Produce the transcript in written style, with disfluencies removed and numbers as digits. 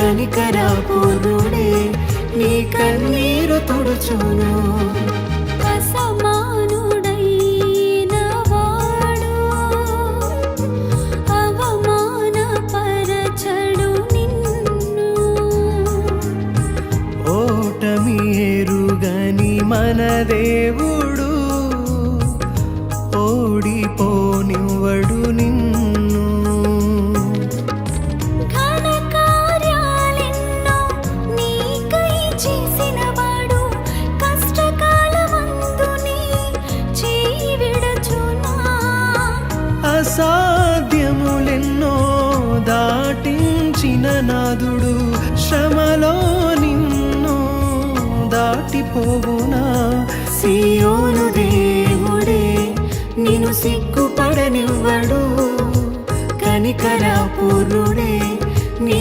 కనికరపూర్ణుడే నీ కన్నీరు తుడుచును. అసమానుడైన వాడు అవమానపరచడు నిన్ను. ఓటమి ఎరుగని మన దేవుడు ఓడిపోనివ్వడు నిన్ను. ఘన కార్యాలెన్నో నీకై చేసినవాడు కష్టకాలమందు నీ చేయి విడచునా. అసాధ్యములెన్నో దాటించిన నాదుడు శ్రమలో నిన్ను దాటిపోవునా. సియోను దేవుడే నిన్ను సిగ్గుపడనివ్వడు, కనికరపూర్ణుడే నీ